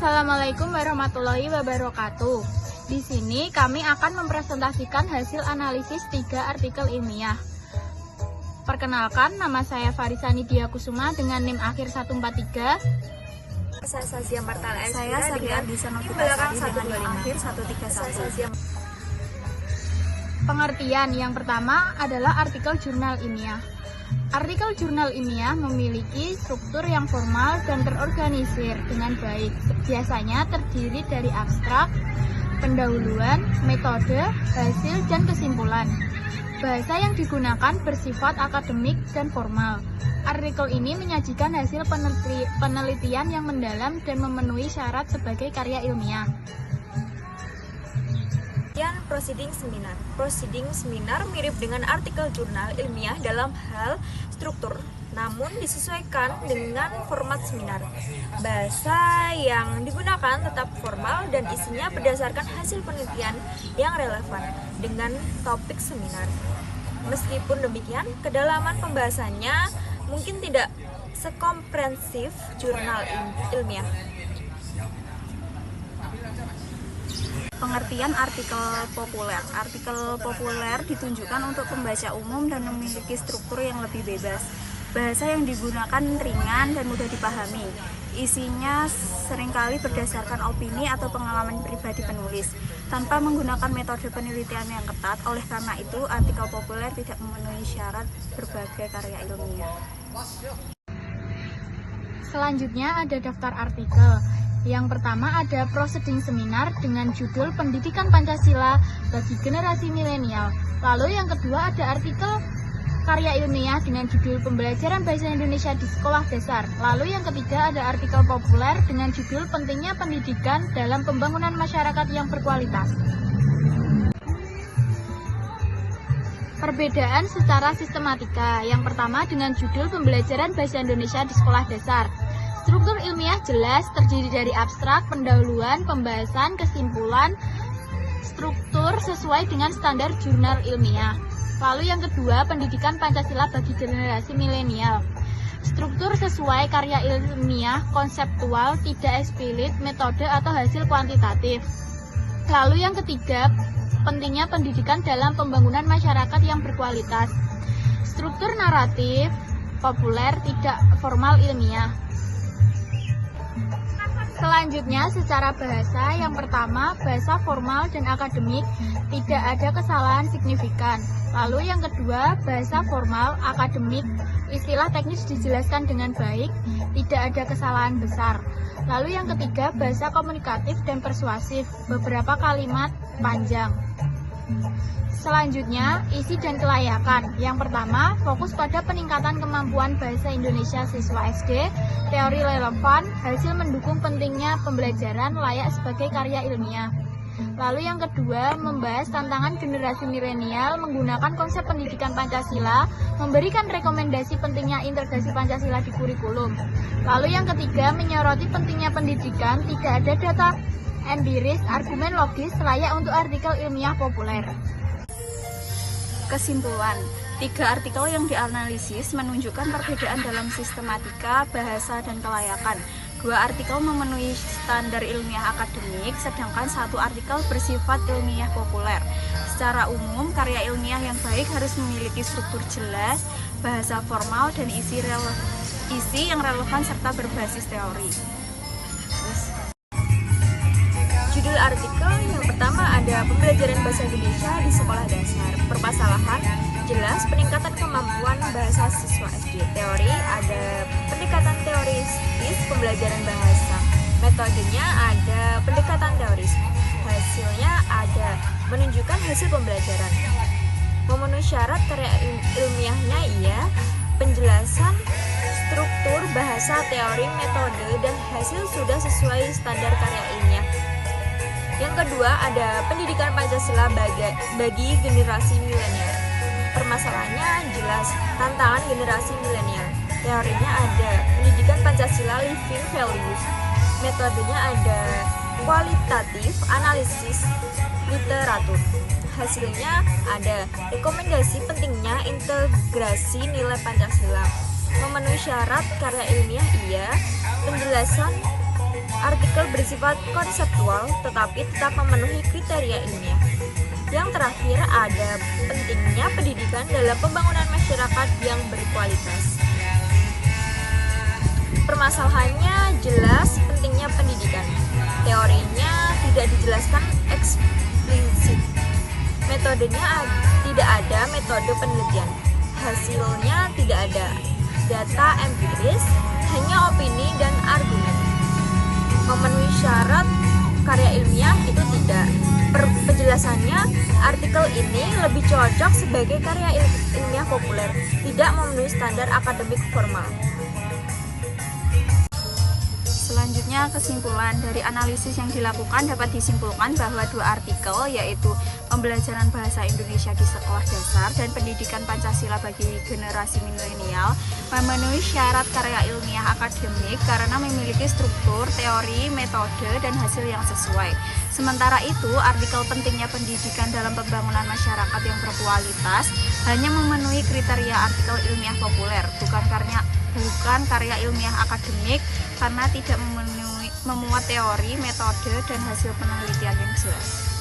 Assalamualaikum warahmatullahi wabarakatuh. Di sini kami akan mempresentasikan hasil analisis 3 artikel ilmiah. Perkenalkan, nama saya Farisa Nidia Kusuma dengan NIM akhir 143. Saya Sazia Martal S. Saya Sabia Bisa Novitasari dengan NIM akhir 131. Pengertian yang pertama adalah artikel jurnal ilmiah. Artikel jurnal ilmiah memiliki struktur yang formal dan terorganisir dengan baik. Biasanya terdiri dari abstrak, pendahuluan, metode, hasil, dan kesimpulan. Bahasa yang digunakan bersifat akademik dan formal. Artikel ini menyajikan hasil penelitian yang mendalam dan memenuhi syarat sebagai karya ilmiah. Proceeding seminar mirip dengan artikel jurnal ilmiah dalam hal struktur, namun disesuaikan dengan format seminar. Bahasa yang digunakan tetap formal dan isinya berdasarkan hasil penelitian yang relevan dengan topik seminar. Meskipun demikian, kedalaman pembahasannya mungkin tidak sekomprehensif jurnal ilmiah. Pengertian artikel populer. Artikel populer ditunjukkan untuk pembaca umum dan memiliki struktur yang lebih bebas. Bahasa yang digunakan ringan dan mudah dipahami. Isinya seringkali berdasarkan opini atau pengalaman pribadi penulis, tanpa menggunakan metode penelitian yang ketat. Oleh karena itu, artikel populer tidak memenuhi syarat berbagai karya ilmiah. Selanjutnya ada daftar artikel. Yang pertama ada proceeding seminar dengan judul Pendidikan Pancasila bagi Generasi Milenial. Lalu yang kedua ada artikel karya ilmiah dengan judul Pembelajaran Bahasa Indonesia di Sekolah Dasar. Lalu yang ketiga ada artikel populer dengan judul Pentingnya Pendidikan dalam Pembangunan Masyarakat yang Berkualitas. Perbedaan secara sistematika. Yang pertama dengan judul Pembelajaran Bahasa Indonesia di Sekolah Dasar. Struktur ilmiah jelas terdiri dari abstrak, pendahuluan, pembahasan, kesimpulan, struktur sesuai dengan standar jurnal ilmiah. Lalu yang kedua, pendidikan Pancasila bagi generasi milenial. Struktur sesuai karya ilmiah, konseptual, tidak eksplisit, metode atau hasil kuantitatif. Lalu yang ketiga, pentingnya pendidikan dalam pembangunan masyarakat yang berkualitas. Struktur naratif, populer, tidak formal ilmiah. Selanjutnya secara bahasa, yang pertama bahasa formal dan akademik, tidak ada kesalahan signifikan. Lalu yang kedua bahasa formal, akademik, istilah teknis dijelaskan dengan baik, tidak ada kesalahan besar. Lalu yang ketiga bahasa komunikatif dan persuasif, beberapa kalimat panjang. Selanjutnya, isi dan kelayakan. Yang pertama, fokus pada peningkatan kemampuan bahasa Indonesia siswa SD, teori relevan, hasil mendukung pentingnya pembelajaran layak sebagai karya ilmiah. Lalu yang kedua, membahas tantangan generasi milenial menggunakan konsep pendidikan Pancasila, memberikan rekomendasi pentingnya integrasi Pancasila di kurikulum. Lalu yang ketiga, menyoroti pentingnya pendidikan, tidak ada data empiris, argumen logis layak untuk artikel ilmiah populer. Kesimpulan, 3 artikel yang dianalisis menunjukkan perbedaan dalam sistematika, bahasa, dan kelayakan. 2 artikel memenuhi standar ilmiah akademik, sedangkan 1 artikel bersifat ilmiah populer. Secara umum, karya ilmiah yang baik harus memiliki struktur jelas, bahasa formal, dan isi yang relevan serta berbasis teori. Judul artikel yang pertama ada Pembelajaran Bahasa Indonesia di Sekolah Dasar. Permasalahan jelas peningkatan kemampuan bahasa siswa SD. Teori ada pendekatan teoris pembelajaran bahasa. Metodenya ada pendekatan teoris. Hasilnya ada menunjukkan hasil pembelajaran. Memenuhi syarat karya ilmiahnya iya penjelasan struktur bahasa, teori, metode, dan hasil sudah sesuai standar karya ilmiah. Yang kedua ada pendidikan Pancasila bagi generasi milenial. Permasalahannya jelas tantangan generasi milenial. Teorinya ada pendidikan Pancasila living values. Metodenya ada kualitatif analisis literatur. Hasilnya ada rekomendasi pentingnya integrasi nilai Pancasila. Memenuhi syarat karya ilmiah iya. Penjelasan artikel artikel bersifat konseptual tetapi tetap memenuhi kriteria ilmiah. Yang terakhir ada pentingnya pendidikan dalam pembangunan masyarakat yang berkualitas. Permasalahannya jelas pentingnya pendidikan. Teorinya tidak dijelaskan eksplisit. Metodenya tidak ada metode penelitian. Hasilnya tidak ada data empiris, hanya opini dan argumen. Memenuhi syarat karya ilmiah itu tidak. Penjelasannya, artikel ini lebih cocok sebagai karya ilmiah populer, tidak memenuhi standar akademik formal. Selanjutnya, kesimpulan dari analisis yang dilakukan dapat disimpulkan bahwa dua artikel, yaitu pembelajaran bahasa Indonesia di sekolah dasar dan pendidikan Pancasila bagi generasi milenial, memenuhi syarat karya ilmiah akademik karena memiliki struktur, teori, metode, dan hasil yang sesuai. Sementara itu, artikel pentingnya pendidikan dalam pembangunan masyarakat yang berkualitas hanya memenuhi kriteria artikel ilmiah populer, bukan karya ilmiah akademik karena tidak memuat teori, metode, dan hasil penelitian yang jelas.